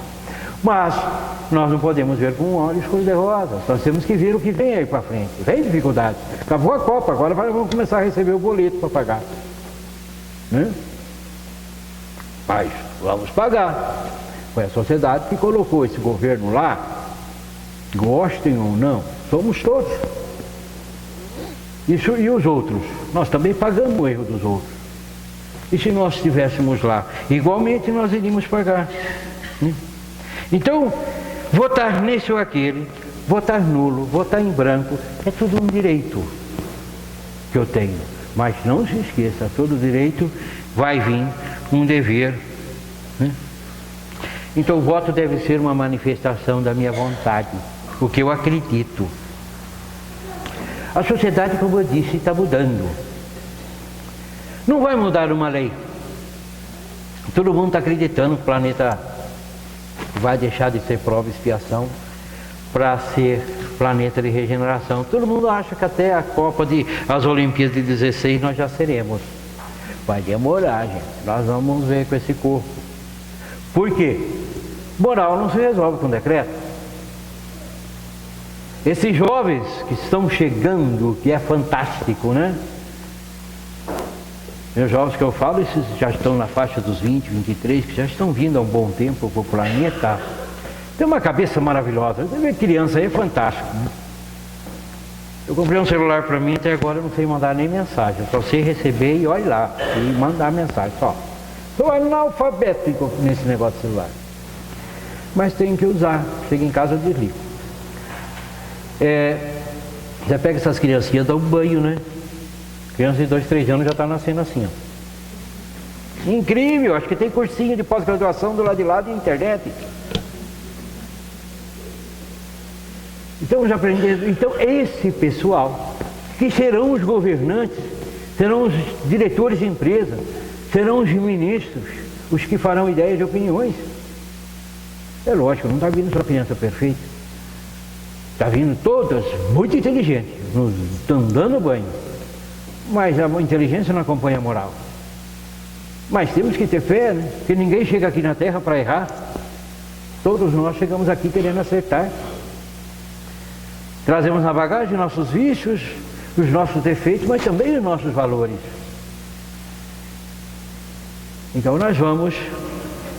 Mas nós não podemos ver com olhos cor-de-rosa, nós temos que ver o que vem aí para frente. Vem dificuldade. Acabou a Copa, agora vamos começar a receber o boleto para pagar. Né? Mas vamos pagar. Foi a sociedade que colocou esse governo lá, gostem ou não, somos todos. Isso, e os outros? Nós também pagamos o erro dos outros. E se nós estivéssemos lá? Igualmente nós iríamos pagar. Né? Então, votar nesse ou aquele, votar nulo, votar em branco, é tudo um direito que eu tenho. Mas não se esqueça, todo direito vai vir um dever. Né? Então o voto deve ser uma manifestação da minha vontade, o que eu acredito. A sociedade, como eu disse, está mudando. Não vai mudar uma lei. Todo mundo está acreditando que o planeta vai deixar de ser prova e expiação para ser planeta de regeneração. Todo mundo acha que até a as Olimpíadas de 16 nós já seremos. Vai demorar, gente. Nós vamos ver com esse corpo. Por quê? Moral não se resolve com decreto. Esses jovens que estão chegando, que é fantástico, né? Os jovens que eu falo, esses já estão na faixa dos 20, 23, que já estão vindo há um bom tempo para o planeta. Tem uma cabeça maravilhosa. Você vê criança aí, é fantástico. Né? Eu comprei um celular para mim, até agora eu não sei mandar nem mensagem. Eu só sei receber e olha lá, e mandar mensagem, só. Sou analfabético nesse negócio de celular. Mas tenho que usar. Chego em casa, eu desligo. Você pega essas criancinhas, dá um banho, né? Criança de 2, 3 anos já está nascendo assim, ó. Incrível, acho que tem cursinho de pós-graduação do lado de lá de internet. Então já aprenderam. Então esse pessoal, que serão os governantes, serão os diretores de empresa, serão os ministros, os que farão ideias e opiniões. É lógico, não está vindo só criança perfeita. Está vindo todas muito inteligentes, nos dando banho. Mas a inteligência não acompanha a moral. Mas temos que ter fé, né? Porque ninguém chega aqui na Terra para errar. Todos nós chegamos aqui querendo acertar. Trazemos na bagagem nossos vícios, os nossos defeitos, mas também os nossos valores. Então nós vamos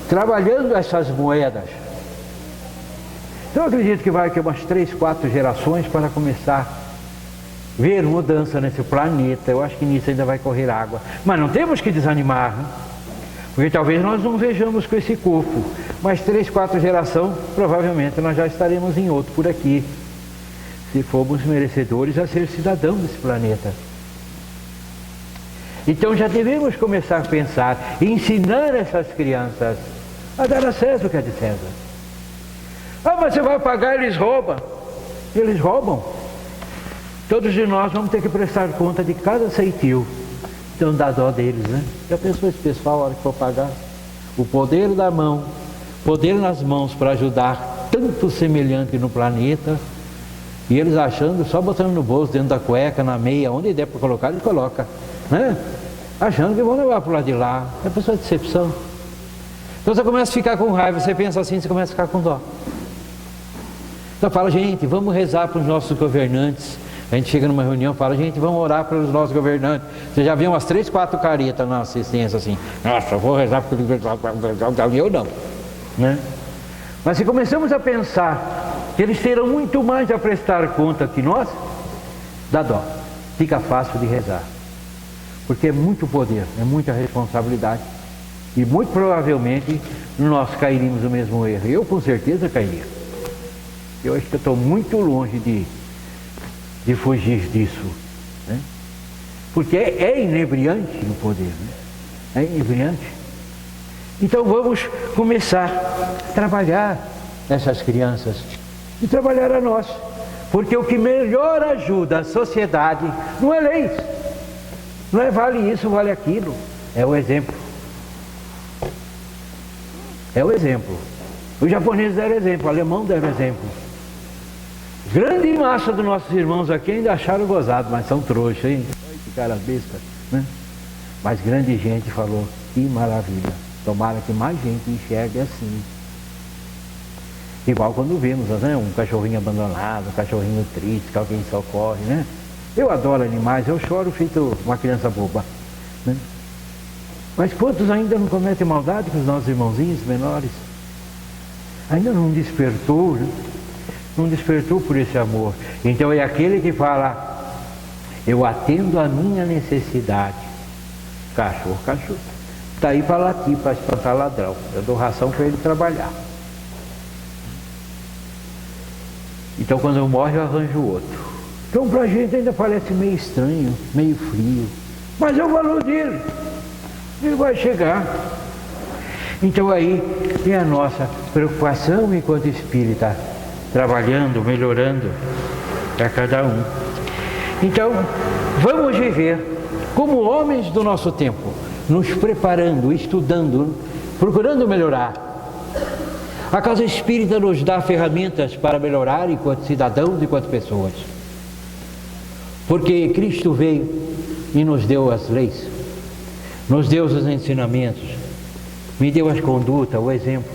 trabalhando essas moedas. Então eu acredito que vai aqui umas 3, 4 gerações para começar ver mudança nesse planeta. Eu acho que nisso ainda vai correr água. Mas não temos que desanimar, né? Porque talvez nós não vejamos com esse corpo. Mas 3, 4 gerações, provavelmente nós já estaremos em outro por aqui. Se formos merecedores a ser cidadãos desse planeta. Então já devemos começar a pensar, ensinar essas crianças a dar a César o que é de César. Ah, mas você vai pagar, eles roubam. Eles roubam. Todos de nós vamos ter que prestar conta de cada ceitil. Então dá dó deles, né? Já pensou esse pessoal, a hora que for pagar? O poder da mão, poder nas mãos para ajudar tanto semelhante no planeta, e eles achando, só botando no bolso, dentro da cueca, na meia, onde der para colocar, ele coloca, né? Achando que vão levar para o lado de lá. É pessoa de decepção. Então você começa a ficar com raiva, você pensa assim, você começa a ficar com dó. Então fala, gente, vamos rezar para os nossos governantes. A gente chega numa reunião e fala, gente, vamos orar pelos nossos governantes. Você já viu umas 3, 4 caretas na assistência assim, nossa, eu vou rezar porque eu não, né? Mas se começamos a pensar que eles terão muito mais a prestar conta que nós, dá dó, fica fácil de rezar. Porque é muito poder, é muita responsabilidade. E muito provavelmente nós cairíamos no mesmo erro. Eu com certeza cairia. Eu acho que eu estou muito longe de fugir disso, né? Porque é inebriante o poder, né? É inebriante. Então vamos começar a trabalhar essas crianças e trabalhar a nós, porque o que melhor ajuda a sociedade não é leis, não é vale isso, vale aquilo, é o exemplo. É o exemplo. Os japoneses deram exemplo, o alemão deram exemplo. Grande massa dos nossos irmãos aqui ainda acharam gozado, mas são trouxas, hein? Que cara besta, né? Mas grande gente falou, que maravilha. Tomara que mais gente enxergue assim. Igual quando vemos, né, um cachorrinho abandonado, um cachorrinho triste, que alguém socorre, né? Eu adoro animais, eu choro feito uma criança boba, né? Mas quantos ainda não cometem maldade com os nossos irmãozinhos menores? Ainda não despertou, né? Não despertou por esse amor. Então é aquele que fala, eu atendo a minha necessidade. Cachorro. Está aí para latir, para espantar ladrão. Eu dou ração para ele trabalhar. Então quando eu morro eu arranjo outro. Então para a gente ainda parece meio estranho, meio frio. Mas é o valor dele. Ele vai chegar. Então aí é a nossa preocupação enquanto espírita, trabalhando, melhorando para cada um. Então, vamos viver como homens do nosso tempo, nos preparando, estudando, procurando melhorar. A casa espírita nos dá ferramentas para melhorar enquanto cidadãos, enquanto pessoas. Porque Cristo veio e nos deu as leis, nos deu os ensinamentos, me deu as condutas, o exemplo.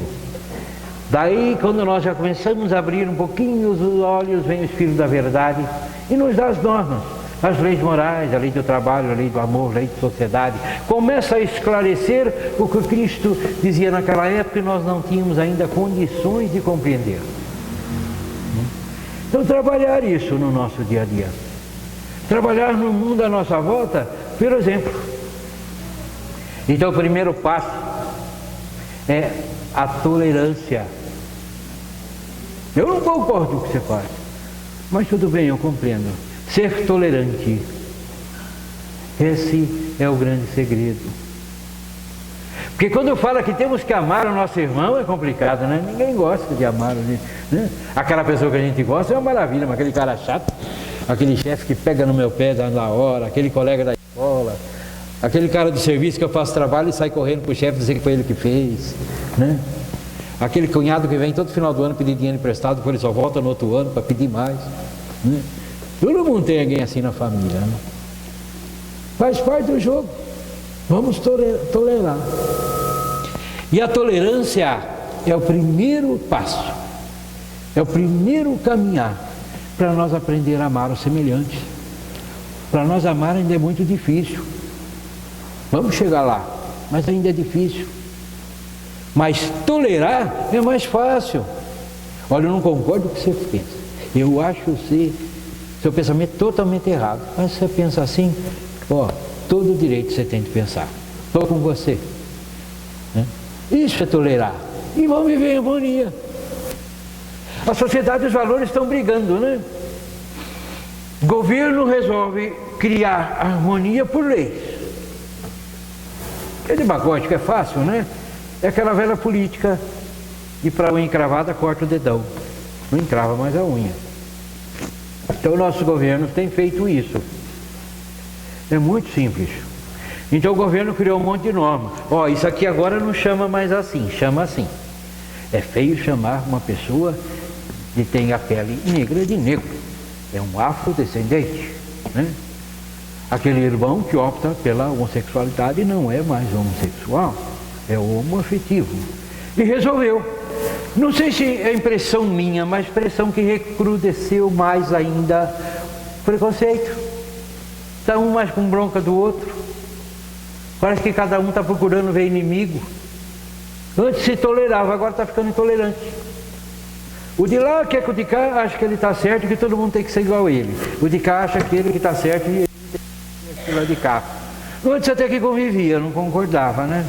Daí, quando nós já começamos a abrir um pouquinho os olhos, vem o Espírito da Verdade e nos dá as normas, as leis morais, a lei do trabalho, a lei do amor, a lei de sociedade. Começa a esclarecer o que Cristo dizia naquela época e nós não tínhamos ainda condições de compreender. Então, trabalhar isso no nosso dia a dia. Trabalhar no mundo à nossa volta, pelo exemplo. Então, o primeiro passo é a tolerância. Eu não concordo com o que você faz, mas tudo bem, eu compreendo. Ser tolerante, esse é o grande segredo. Porque quando fala que temos que amar o nosso irmão é complicado, né? Ninguém gosta de amar, né? Aquela pessoa que a gente gosta é uma maravilha, mas aquele cara chato, aquele chefe que pega no meu pé na hora, aquele colega da escola, aquele cara do serviço que eu faço trabalho e sai correndo para o chefe dizer que foi ele que fez, né? Aquele cunhado que vem todo final do ano pedir dinheiro emprestado, depois ele só volta no outro ano para pedir mais, né? Todo mundo tem alguém assim na família, né? Faz parte do jogo. Vamos tolerar. E a tolerância é o primeiro passo, é o primeiro caminhar para nós aprender a amar os semelhantes. Para nós amar ainda é muito difícil. Vamos chegar lá, mas ainda é difícil. Mas tolerar é mais fácil. Olha, eu não concordo com o que você pensa. Eu acho seu pensamento totalmente errado. Mas você pensa assim, ó, todo direito você tem de pensar. Estou com você. Né? Isso é tolerar. E vamos viver em harmonia. A sociedade e os valores estão brigando, né? O governo resolve criar harmonia por leis. É demagógico, é fácil, né? É aquela velha política de para unha encravada corta o dedão. Não encrava mais a unha. Então nossos governos têm feito isso. É muito simples. Então o governo criou um monte de normas. Ó, isso aqui agora não chama mais assim, chama assim. É feio chamar uma pessoa que tem a pele negra de negro. É um afrodescendente, né? Aquele irmão que opta pela homossexualidade não é mais homossexual, é homoafetivo. E resolveu. Não sei se é impressão minha, mas impressão que recrudesceu mais ainda preconceito. Está um mais com bronca do outro. Parece que cada um está procurando ver inimigo. Antes se tolerava, agora está ficando intolerante. O de lá quer que o de cá acha que ele está certo e que todo mundo tem que ser igual a ele. O de cá acha que ele que está certo e ele tem que ser lá de cá. Antes até que convivia, não concordava, né?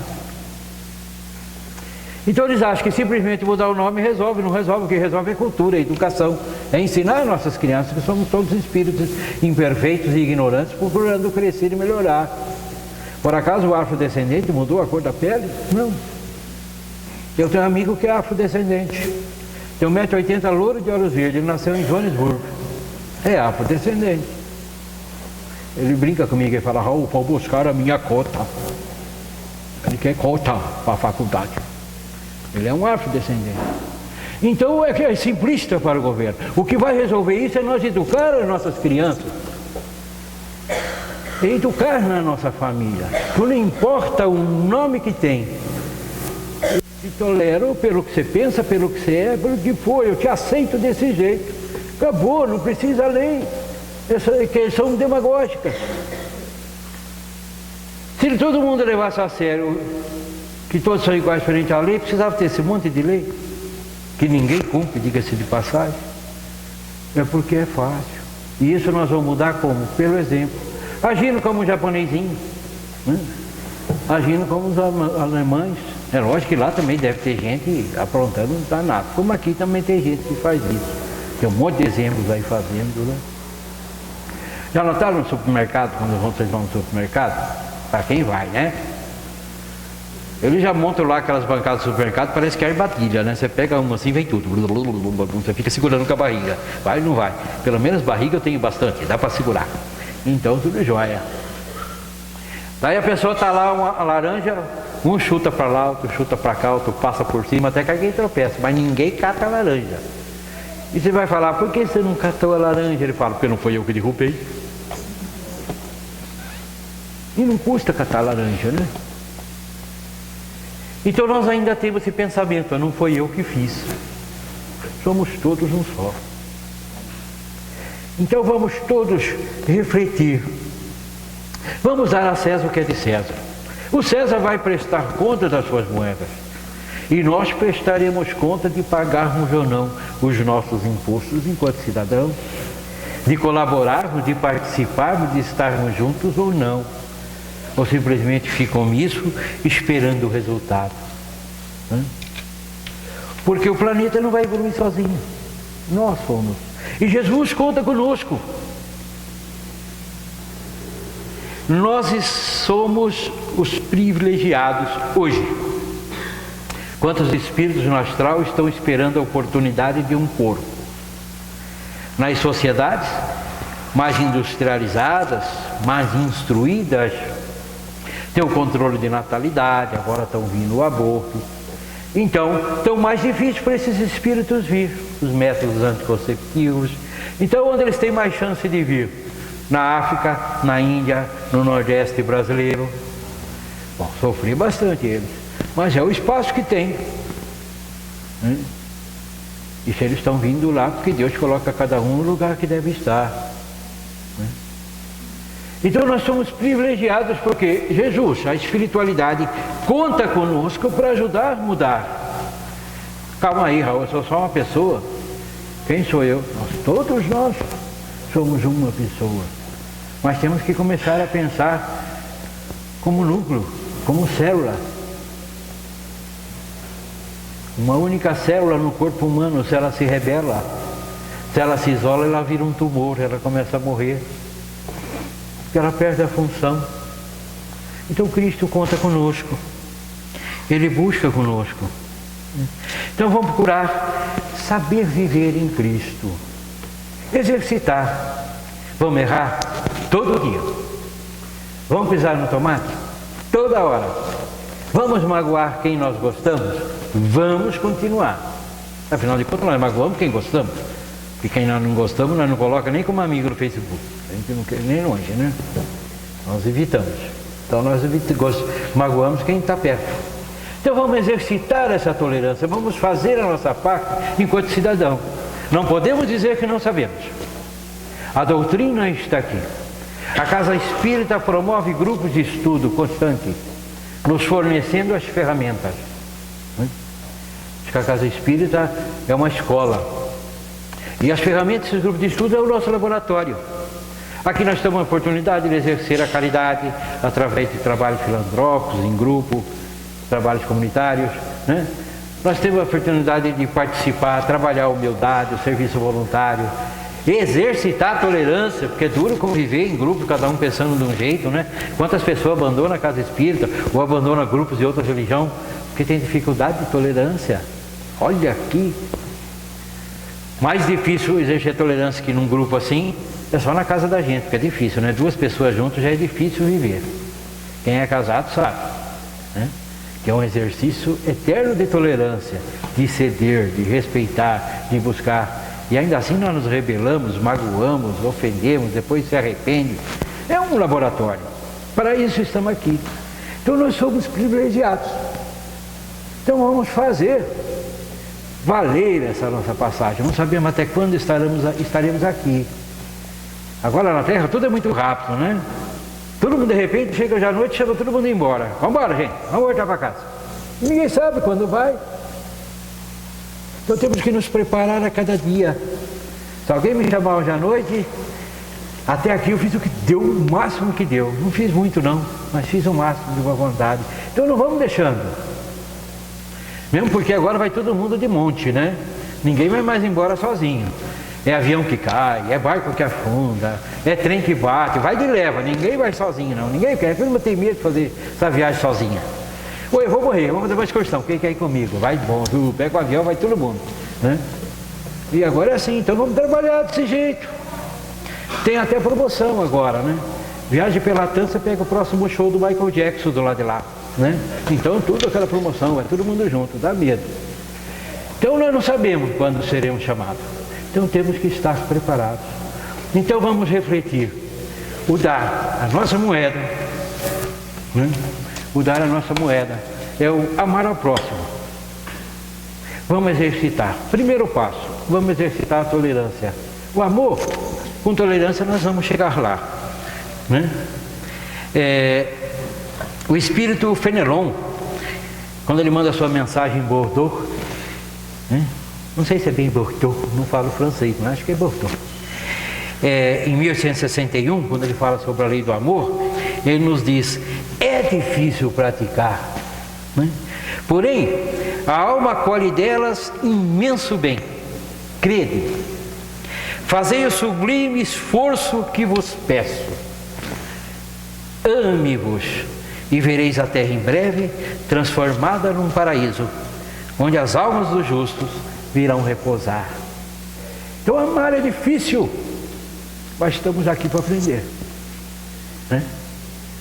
Então eles acham que simplesmente mudar o nome resolve, não resolve. O que resolve é cultura, é educação, é ensinar as nossas crianças que somos todos espíritos imperfeitos e ignorantes, procurando crescer e melhorar. Por acaso o afrodescendente mudou a cor da pele? Não. Eu tenho um amigo que é afrodescendente, tem 1,80 m, louro de olhos verdes, ele nasceu em Joanesburgo, é afrodescendente. Ele brinca comigo e fala, Raul, vou buscar a minha cota. Ele quer cota para a faculdade. Ele é um afrodescendente. Então é simplista para o governo. O que vai resolver isso é nós educar as nossas crianças. Educar na nossa família. Não importa o nome que tem. te tolero pelo que você pensa, pelo que você é, pelo que for, eu te aceito desse jeito. Acabou, não precisa lei. Essas questões demagógicas. Se todo mundo levasse a sério que todos são iguais frente à lei, precisava ter esse monte de lei, que ninguém cumpre, diga-se de passagem. É porque é fácil. E isso nós vamos mudar como? Pelo exemplo. Agindo como o japonesinho, né? Agindo como os alemães. É lógico que lá também deve ter gente aprontando, não está nada. Como aqui também tem gente que faz isso. Tem um monte de exemplos aí fazendo, né? Já notaram no supermercado, quando vocês vão no supermercado? Para quem vai, né? Eles já montam lá aquelas bancadas do supermercado, parece que é armadilha, né? Você pega uma assim, vem tudo. Você fica segurando com a barriga. Vai ou não vai? Pelo menos barriga eu tenho bastante, dá para segurar. Então tudo é jóia. Daí a pessoa está lá, uma laranja, um chuta para lá, outro chuta para cá, outro passa por cima, até que alguém tropeça, mas ninguém cata a laranja. E você vai falar, por que você não catou a laranja? Ele fala, porque não foi eu que derrubei. E não custa catar a laranja, né? Então nós ainda temos esse pensamento, não foi eu que fiz. Somos todos um só. Então vamos todos refletir. Vamos dar a César o que é de César. O César vai prestar conta das suas moedas. E nós prestaremos conta de pagarmos ou não os nossos impostos enquanto cidadãos, de colaborarmos, de participarmos, de estarmos juntos ou não. Ou simplesmente fica omisso esperando o resultado. Porque o planeta não vai evoluir sozinho. Nós somos. E Jesus conta conosco. Nós somos os privilegiados hoje. Quantos espíritos no astral estão esperando a oportunidade de um corpo? Nas sociedades mais industrializadas, mais instruídas, tem o controle de natalidade, agora estão vindo o aborto. Então, estão mais difícil para esses espíritos vir, os métodos anticonceptivos. Então, onde eles têm mais chance de vir? Na África, na Índia, no Nordeste brasileiro. Bom, sofri bastante eles, mas é o espaço que tem. E se eles estão vindo lá, porque Deus coloca cada um no lugar que deve estar. Então nós somos privilegiados porque Jesus, a espiritualidade, conta conosco para ajudar a mudar. Calma aí, Raul, eu sou só uma pessoa. Quem sou eu? Todos nós somos uma pessoa. Mas temos que começar a pensar como núcleo, como célula. Uma única célula no corpo humano, se ela se rebela, se ela se isola, ela vira um tumor, ela começa a morrer. Ela perde a função. Então Cristo conta conosco. Ele busca conosco. Então vamos procurar saber viver em Cristo. Exercitar. Vamos errar? Todo dia. Vamos pisar no tomate? Toda hora. Vamos magoar quem nós gostamos? Vamos continuar. Afinal de contas, nós magoamos quem gostamos. Porque quem nós não gostamos, nós não colocamos nem como amigo no Facebook. A gente não quer nem longe, né? Nós evitamos. Então nós magoamos quem está perto. Então vamos exercitar essa tolerância, vamos fazer a nossa parte enquanto cidadão. Não podemos dizer que não sabemos. A doutrina está aqui. A Casa Espírita promove grupos de estudo constante, nos fornecendo as ferramentas. Acho que a Casa Espírita é uma escola. E as ferramentas desses grupos de estudo é o nosso laboratório. Aqui nós temos a oportunidade de exercer a caridade através de trabalhos filantrópicos, em grupo, trabalhos comunitários, né? Nós temos a oportunidade de participar, trabalhar a humildade, o serviço voluntário, exercitar a tolerância, porque é duro conviver em grupo, cada um pensando de um jeito, né? Quantas pessoas abandonam a casa espírita ou abandonam grupos de outra religião porque tem dificuldade de tolerância. Olha aqui. Mais difícil exercer tolerância que num grupo assim é só na casa da gente, porque é difícil, né? Duas pessoas juntas já é difícil viver. Quem é casado sabe, né? Que é um exercício eterno de tolerância, de ceder, de respeitar, de buscar. E ainda assim nós nos rebelamos, magoamos, ofendemos, depois se arrepende. É um laboratório. Para isso estamos aqui. Então nós somos privilegiados. Então vamos fazer valer essa nossa passagem. Não sabemos até quando estaremos aqui. Agora na Terra tudo é muito rápido, né? Todo mundo de repente chega já à noite, chama todo mundo embora. Vamos embora, gente, vamos voltar para casa. Ninguém sabe quando vai. Então temos que nos preparar a cada dia. Se alguém me chamar hoje à noite, até aqui eu fiz o que deu, o máximo que deu. Não fiz muito não, mas fiz o máximo de boa vontade. Então não vamos deixando. Mesmo porque agora vai todo mundo de monte, né? Ninguém vai mais embora sozinho. É avião que cai, é barco que afunda, é trem que bate, vai de leva, ninguém vai sozinho não. Ninguém quer, todo mundo tem medo de fazer essa viagem sozinha. Oi, eu vou morrer, vamos fazer uma excursão, quem quer ir comigo? Vai bom, pega o avião, vai todo mundo, né? E agora é assim, então vamos trabalhar desse jeito. Tem até promoção agora, né? Viagem pela TAM, você pega o próximo show do Michael Jackson do lado de lá, né? Então tudo aquela promoção, vai todo mundo junto, dá medo. Então nós não sabemos quando seremos chamados. Então temos que estar preparados. Então vamos refletir. O dar a nossa moeda, né? O dar a nossa moeda é o amar ao próximo. Vamos exercitar. Primeiro passo, vamos exercitar a tolerância. O amor, com tolerância nós vamos chegar lá, né? O espírito Fenelon, quando ele manda a sua mensagem em Bordeaux, né? Não sei se é bem Bordeaux, não falo francês, mas acho que é Bordeaux. Em 1861, quando ele fala sobre a lei do amor, ele nos diz: é difícil praticar, né? Porém, a alma colhe delas imenso bem. Crede, fazei o sublime esforço que vos peço. Ame-vos e vereis a terra em breve transformada num paraíso, onde as almas dos justos virão repousar. Então amar é difícil, mas estamos aqui para aprender, né?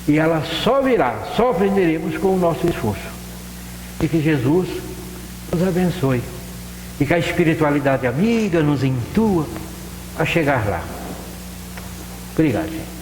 E ela só virá, só aprenderemos com o nosso esforço. E que Jesus nos abençoe. E que a espiritualidade amiga nos intua a chegar lá. Obrigado, gente.